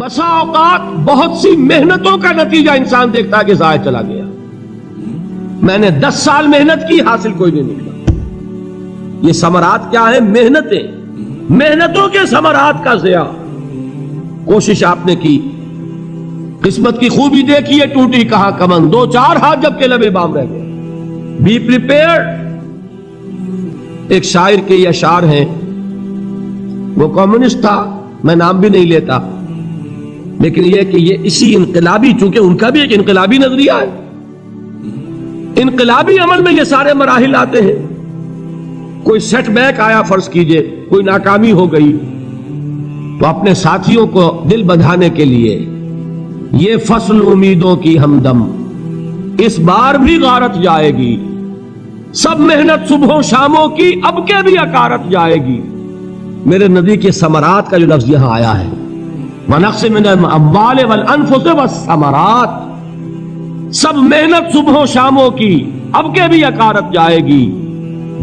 بسا اوقات بہت سی محنتوں کا نتیجہ انسان دیکھتا ہے کہ ضائع چلا گیا. میں نے 10 سال محنت کی، حاصل کوئی نہیں نکلا. یہ ثمرات کیا ہیں؟ محنتیں، محنتوں کے ثمرات کا ضیاع. کوشش آپ نے کی، قسمت کی خوبی دیکھی ہے، ٹوٹی کہاں کمن، 2-4 ہاتھ جب کے لبے بام رہ گئے. Be prepared. ایک شاعر کے یہ اشعار ہیں، وہ کمیونسٹ تھا، میں نام بھی نہیں لیتا، لیکن یہ کہ یہ اسی انقلابی، چونکہ ان کا بھی ایک انقلابی نظریہ ہے، انقلابی عمل میں یہ سارے مراحل آتے ہیں. کوئی سیٹ بیک آیا، فرض کیجئے کوئی ناکامی ہو گئی، تو اپنے ساتھیوں کو دل بندھانے کے لیے یہ فصل امیدوں کی ہمدم اس بار بھی غارت جائے گی، سب محنت صبحوں شاموں کی اب کے بھی اکارت جائے گی. میرے نبی کے ثمرات کا جو لفظ یہاں آیا ہے، وَنَقْصٍ مِّنَ الْأَمْوَالِ وَالْأَنفُسِ وَالثَّمَرَاتِ، سب محنت صبحوں شاموں کی اب کے بھی اکارت جائے گی.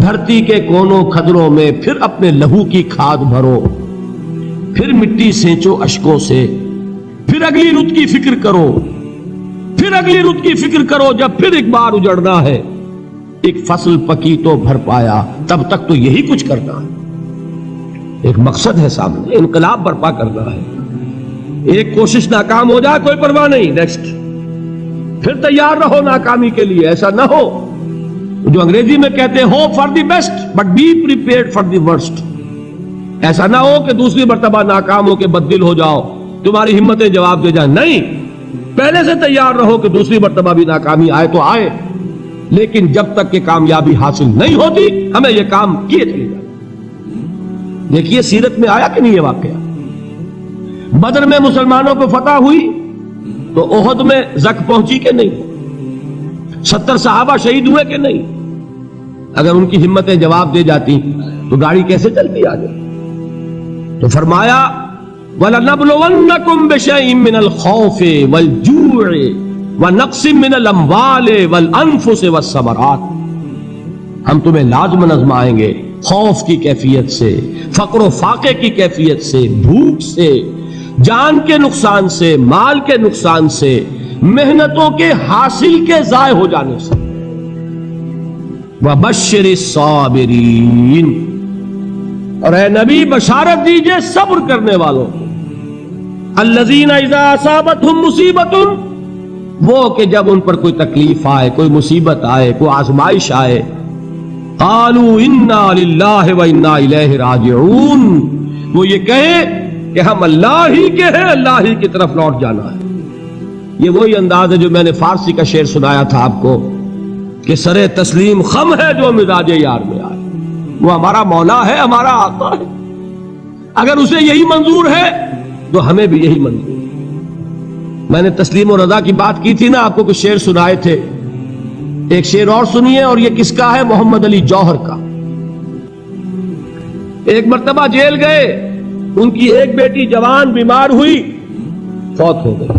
دھرتی کے کونوں کھدروں میں پھر اپنے لہو کی کھاد بھرو، پھر مٹی سینچو اشکوں سے، پھر اگلی رت کی فکر کرو، پھر اگلی رت کی فکر کرو. جب پھر ایک بار اجڑنا ہے، ایک فصل پکی تو بھر پایا، تب تک تو یہی کچھ کرنا ہے. ایک مقصد ہے سامنے، انقلاب برپا کرنا ہے. ایک کوشش ناکام ہو جائے کوئی پرواہ نہیں، نیکسٹ. پھر تیار رہو ناکامی کے لیے. ایسا نہ ہو جو انگریزی میں کہتے ہیں hope for the best but be prepared for the worst. ایسا نہ ہو کہ دوسری مرتبہ ناکام ہو کے بددل ہو جاؤ، تمہاری ہمتیں جواب دے جائیں. نہیں، پہلے سے تیار رہو کہ دوسری مرتبہ بھی ناکامی آئے تو آئے، لیکن جب تک کہ کامیابی حاصل نہیں ہوتی ہمیں یہ کام کیے چلے جائیں. دیکھیے سیرت میں آیا کہ نہیں یہ واقعہ؟ بدر میں مسلمانوں کو فتح ہوئی تو احد میں زک پہنچی کہ نہیں؟ 70 صحابہ شہید ہوئے کہ نہیں؟ اگر ان کی ہمتیں جواب دے جاتی تو گاڑی کیسے چلتی آگے؟ تو فرمایا وَلَنَبْلُوَنَّكُمْ بِشَيْءٍ مِّنَ الْخَوْفِ وَالْجُوعِ وَنَقْصٍ مِّنَ الْأَمْوَالِ وَالْأَنفُسِ وَالثَّمَرَاتِ. ہم تمہیں لازم آزمائیں گے، خوف کی کیفیت سے، فقر و فاقے کی کیفیت سے، بھوک سے، جان کے نقصان سے، مال کے نقصان سے، محنتوں کے حاصل کے ضائع ہو جانے سے. وَبَشِّرِ الصَّابِرِينَ، اور اے نبی بشارت دیجئے صبر کرنے والوں کو. الَّذِينَ إِذَا أَصَابَتْهُمْ مُصِيبَةٌ، وہ کہ جب ان پر کوئی تکلیف آئے، کوئی مصیبت آئے، کوئی آزمائش آئے، قالوا انا للہ وانا الیہ راجعون، وہ یہ کہیں کہ ہم اللہ ہی کے ہیں، اللہ ہی کی طرف لوٹ جانا ہے. یہ وہی انداز ہے جو میں نے فارسی کا شعر سنایا تھا آپ کو کہ سرے تسلیم خم ہے جو مزاج یار میں آئے. وہ ہمارا مولا ہے، ہمارا آقا ہے، اگر اسے یہی منظور ہے تو ہمیں بھی یہی منظور ہے. میں نے تسلیم و رضا کی بات کی تھی نا، آپ کو کچھ شعر سنائے تھے. ایک شعر اور سنیے، اور یہ کس کا ہے؟ محمد علی جوہر کا. ایک مرتبہ جیل گئے، ان کی ایک بیٹی جوان بیمار ہوئی، فوت ہو گئی.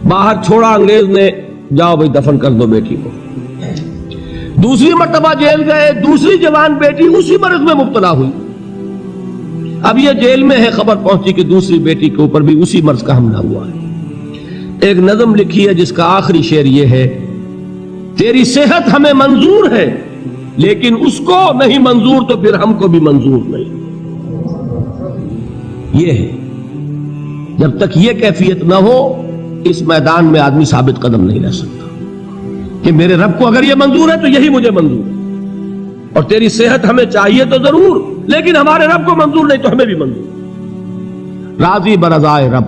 باہر چھوڑا انگریز نے، جاؤ بھائی دفن کر دو بیٹی کو. دوسری مرتبہ جیل گئے، دوسری جوان بیٹی اسی مرض میں مبتلا ہوئی. اب یہ جیل میں ہے، خبر پہنچی کہ دوسری بیٹی کے اوپر بھی اسی مرض کا حملہ ہوا ہے. ایک نظم لکھی ہے جس کا آخری شعر یہ ہے، تیری صحت ہمیں منظور ہے لیکن اس کو نہیں منظور تو پھر ہم کو بھی منظور نہیں. یہ ہے، جب تک یہ کیفیت نہ ہو اس میدان میں آدمی ثابت قدم نہیں رہ سکتا کہ میرے رب کو اگر یہ منظور ہے تو یہی مجھے منظور ہے، اور تیری صحت ہمیں چاہیے تو ضرور، لیکن ہمارے رب کو منظور نہیں تو ہمیں بھی منظور. راضی برضائے رب.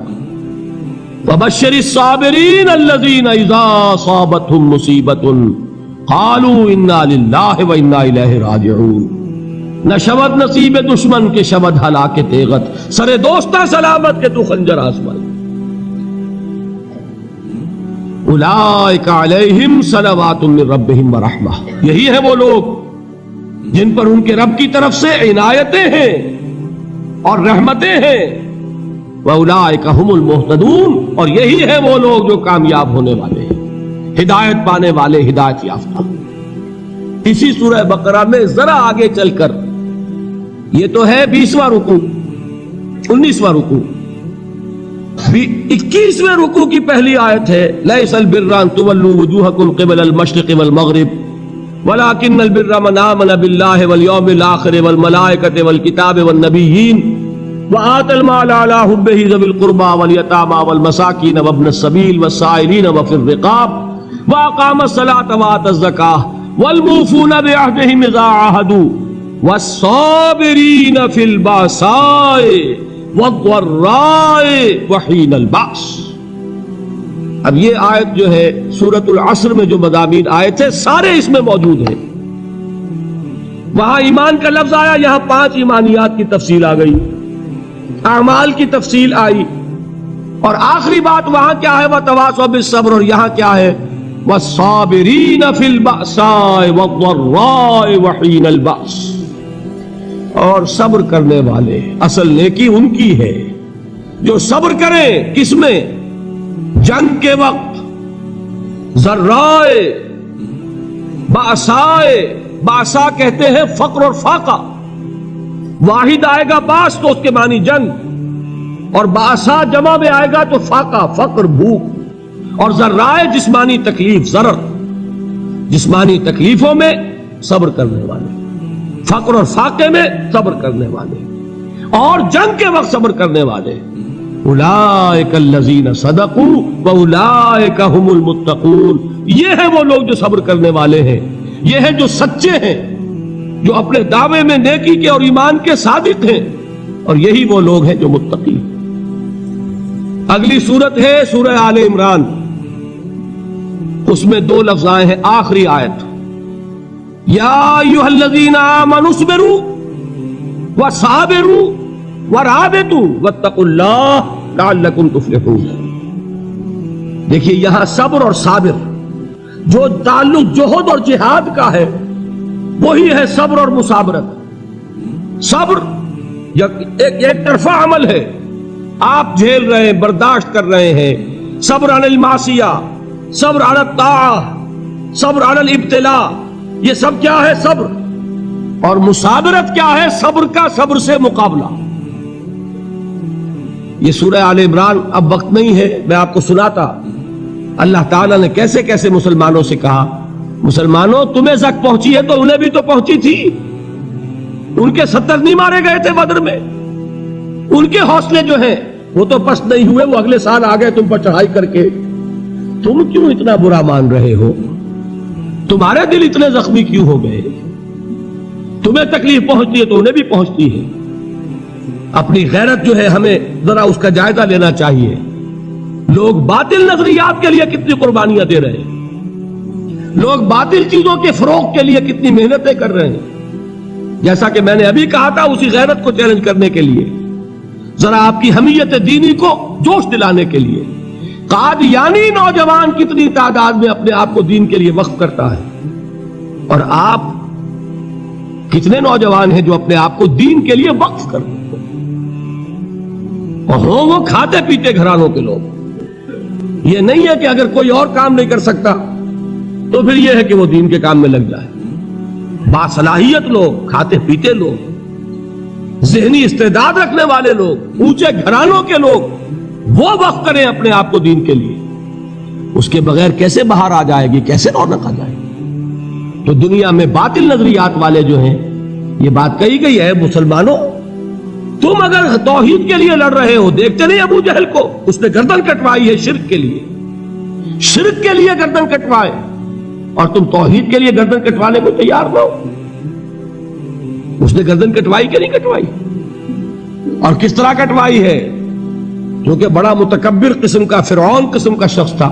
وَبَشِّرِ الصَّابِرِينَ الَّذِينَ إِذَا أَصَابَتْهُمْ مُصِيبَةٌ قَالُوا إِنَّا لِلَّهِ وَإِنَّا إِلَيْهِ رَاجِعُونَ. نہ شود نصیب دشمن کے شود ہلاک تیغت، سر دوستہ سلامت کے تو خنجر آزمائی. اولئک علیہم صلوات من ربہم ورحمہ، یہی ہے وہ لوگ جن پر ان کے رب کی طرف سے عنایتیں ہیں اور رحمتیں ہیں. وَأُولَٰئِكَ هُمُ الْمُهْتَدُونَ، اور یہی ہے وہ لوگ جو کامیاب ہونے والے ہیں، ہدایت پانے والے، ہدایت یافتہ. اسی سورہ بقرہ میں ذرا آگے چل کر، یہ تو ہے 20واں رکوع، 19واں رکوع، 21ویں رکوع کی پہلی آیت ہے لیس البر ان تولوا وجوہکم قبل المشرق والمغرب ولكن البر من آمن بالله واليوم الآخر والملائكة والكتاب والنبيين وآتى المال على حبه ذوي القربى واليتامى والمساكين وابن السبيل والسائلين وفي الرقاب وأقام الصلاة وآتى الزكاة والموفون بعهدهم إذا عاهدوا والصابرين في البأساء والضراء وحين البأس۔ اب یہ آیت جو ہے سورۃ العصر میں جو مضامین آئے تھے سارے اس میں موجود ہیں۔ وہاں ایمان کا لفظ آیا، یہاں 5 ایمانیات کی تفصیل آ گئی، اعمال کی تفصیل آئی، اور آخری بات وہاں کیا ہے وَتَوَاصَوْا بِالصَّبْرِ، اور یہاں کیا ہے وَالصَّابِرِينَ فِي الْبَأْسَاءِ وَالضَّرَّاءِ وَحِينَ الْبَأْسِ، اور صبر کرنے والے، اصل نیکی ان کی ہے جو صبر کریں، کس میں؟ جنگ کے وقت، ذرائے، باسائے، باسا کہتے ہیں فقر اور فاقہ، واحد آئے گا باس تو اس کے معنی جنگ، اور باسا جمع میں آئے گا تو فاقہ، فقر، بھوک، اور ذرائے جسمانی تکلیف، ضرر، جسمانی تکلیفوں میں صبر کرنے والے، فقر اور فاقے میں صبر کرنے والے، اور جنگ کے وقت صبر کرنے والے، اولئک الذین صدقوا واولئک هم المتقون، یہ ہیں وہ لوگ جو صبر کرنے والے ہیں، یہ ہیں جو سچے ہیں، جو اپنے دعوے میں نیکی کے اور ایمان کے صادق ہیں، اور یہی وہ لوگ ہیں جو متقی۔ اگلی سورت ہے سورہ آل عمران، اس میں 2 لفظ آئے ہیں، آخری آیت یا ایھا الذین آمنوا اصبروا وصابروا ورابطوا واتقوا اللہ لعلکم تفلحون۔ دیکھیے یہاں صبر اور صابر، جو تعلق جہد اور جہاد کا ہے وہی ہے صبر اور مصابرت۔ صبر ایک طرفہ عمل ہے، آپ جھیل رہے ہیں، برداشت کر رہے ہیں، صبر علی المعصیہ، صبر علی الطاعہ، صبر علی الابتلاء، یہ سب کیا ہے؟ صبر۔ اور مصابرت کیا ہے؟ صبر کا صبر سے مقابلہ۔ یہ سورہ آل عمران، اب وقت نہیں ہے میں آپ کو سناتا اللہ تعالیٰ نے کیسے کیسے مسلمانوں سے کہا، مسلمانوں تمہیں زک پہنچی ہے تو انہیں بھی تو پہنچی تھی، ان کے 70 نہیں مارے گئے تھے بدر میں، ان کے حوصلے جو ہیں وہ تو پست نہیں ہوئے، وہ اگلے سال آ گئے تم پر چڑھائی کر کے، تم کیوں اتنا برا مان رہے ہو؟ تمہارے دل اتنے زخمی کیوں ہو گئے؟ تمہیں تکلیف پہنچتی ہے تو انہیں بھی پہنچتی ہے۔ اپنی غیرت جو ہے ہمیں ذرا اس کا جائزہ لینا چاہیے۔ لوگ باطل نظریات کے لیے کتنی قربانیاں دے رہے ہیں، لوگ باطل چیزوں کے فروغ کے لیے کتنی محنتیں کر رہے ہیں۔ جیسا کہ میں نے ابھی کہا تھا، اسی غیرت کو چیلنج کرنے کے لیے، ذرا آپ کی حمیت دینی کو جوش دلانے کے لیے، قادیانی نوجوان کتنی تعداد میں اپنے آپ کو دین کے لیے وقف کرتا ہے، اور آپ کتنے نوجوان ہیں جو اپنے آپ کو دین کے لیے وقف کرتے ہیں، اور وہ کھاتے پیتے گھرانوں کے لوگ۔ یہ نہیں ہے کہ اگر کوئی اور کام نہیں کر سکتا تو پھر یہ ہے کہ وہ دین کے کام میں لگ جائے۔ باصلاحیت لوگ، کھاتے پیتے لوگ، ذہنی استعداد رکھنے والے لوگ، اونچے گھرانوں کے لوگ، وہ وقف کریں اپنے آپ کو دین کے لیے۔ اس کے بغیر کیسے باہر آ جائے گی، کیسے رونق آ جائے گی؟ تو دنیا میں باطل نظریات والے جو ہیں، یہ بات کہی گئی ہے، مسلمانوں تم اگر توحید کے لیے لڑ رہے ہو، دیکھتے نہیں ابو جہل کو، اس نے گردن کٹوائی ہے شرک کے لیے، شرک کے لیے گردن کٹوائے، اور تم توحید کے لیے گردن کٹوانے کو تیار نہ ہو۔ اس نے گردن کٹوائی کہ نہیں کٹوائی؟ اور کس طرح کٹوائی ہے؟ کیونکہ بڑا متکبر قسم کا، فرعون قسم کا شخص تھا،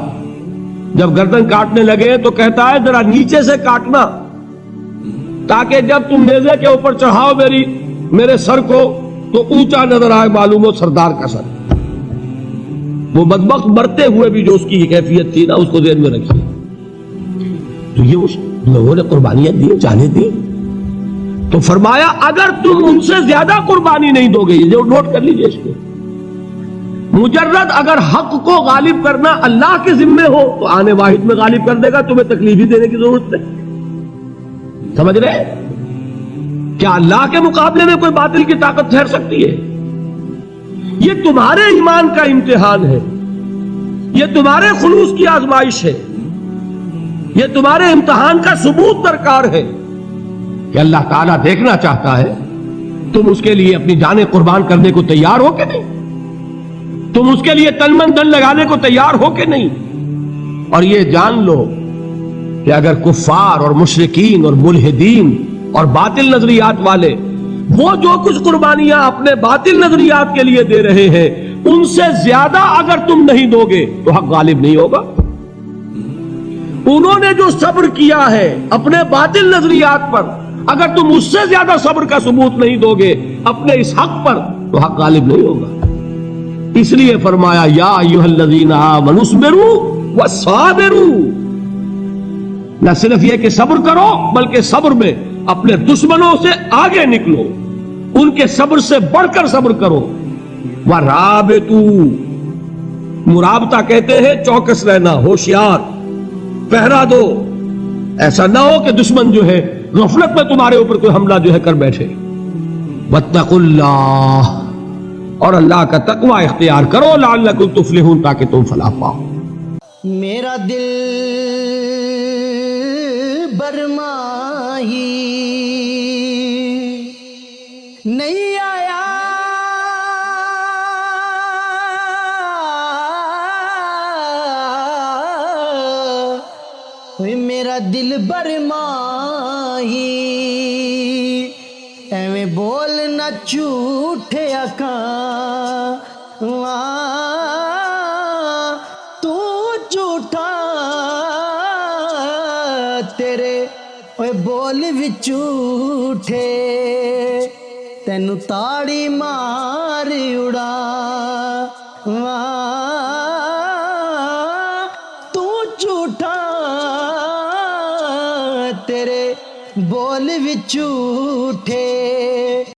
جب گردن کاٹنے لگے تو کہتا ہے ذرا نیچے سے کاٹنا، تاکہ جب تم نیزے کے اوپر چڑھاؤ میرے سر کو تو اونچا نظر آئے، معلوم ہو سردار کا سر۔ وہ بدبخت مرتے ہوئے بھی جو اس کی کیفیت تھی نا، اس کو ذہن میں رکھیے۔ تو یہ اس لوگوں نے قربانیاں دی، جانے دی، تو فرمایا اگر تم ان سے زیادہ قربانی نہیں دو گے، یہ جو نوٹ کر لیجئے اس کو، مجرد اگر حق کو غالب کرنا اللہ کے ذمے ہو تو آنے واحد میں غالب کر دے گا، تمہیں تکلیف ہی دینے کی ضرورت نہیں۔ سمجھ رہے؟ کیا اللہ کے مقابلے میں کوئی باطل کی طاقت ٹھہر سکتی ہے؟ یہ تمہارے ایمان کا امتحان ہے، یہ تمہارے خلوص کی آزمائش ہے، یہ تمہارے امتحان کا ثبوت درکار ہے کہ اللہ تعالیٰ دیکھنا چاہتا ہے تم اس کے لیے اپنی جانیں قربان کرنے کو تیار ہو کہ نہیں، تم اس کے لیے تن من دھن لگانے کو تیار ہو کہ نہیں۔ اور یہ جان لو کہ اگر کفار اور مشرکین اور ملحدین اور باطل نظریات والے وہ جو کچھ قربانیاں اپنے باطل نظریات کے لیے دے رہے ہیں ان سے زیادہ اگر تم نہیں دو گے تو حق غالب نہیں ہوگا۔ انہوں نے جو صبر کیا ہے اپنے باطل نظریات پر، اگر تم اس سے زیادہ صبر کا ثبوت نہیں دو گے اپنے اس حق پر تو حق غالب نہیں ہوگا۔ اس لیے فرمایا یا ایھا الذین آمنوا اصبروا وصابروا، نہ صرف یہ کہ صبر کرو بلکہ صبر میں اپنے دشمنوں سے آگے نکلو، ان کے صبر سے بڑھ کر صبر کرو۔ وَرَابِطُوا، مرابطہ کہتے ہیں چوکس رہنا، ہوشیار، پہرا دو، ایسا نہ ہو کہ دشمن جو ہے غفلت میں تمہارے اوپر کوئی حملہ جو ہے کر بیٹھے۔ وَاتَّقُوا اللَّهَ، اور اللہ کا تقوی اختیار کرو، لعلکم تفلحون، تاکہ تم فلاح پاؤ۔ میرا دل برماہی نہیں آیا، میرا دل برماہی ایویں بولنا جھوٹے آقا، تو جھوٹا تیرے اوے بول وچ جھوٹے، تینو تاڑی مار اڑا، تو جھوٹا تیرے بول وچ جھوٹے۔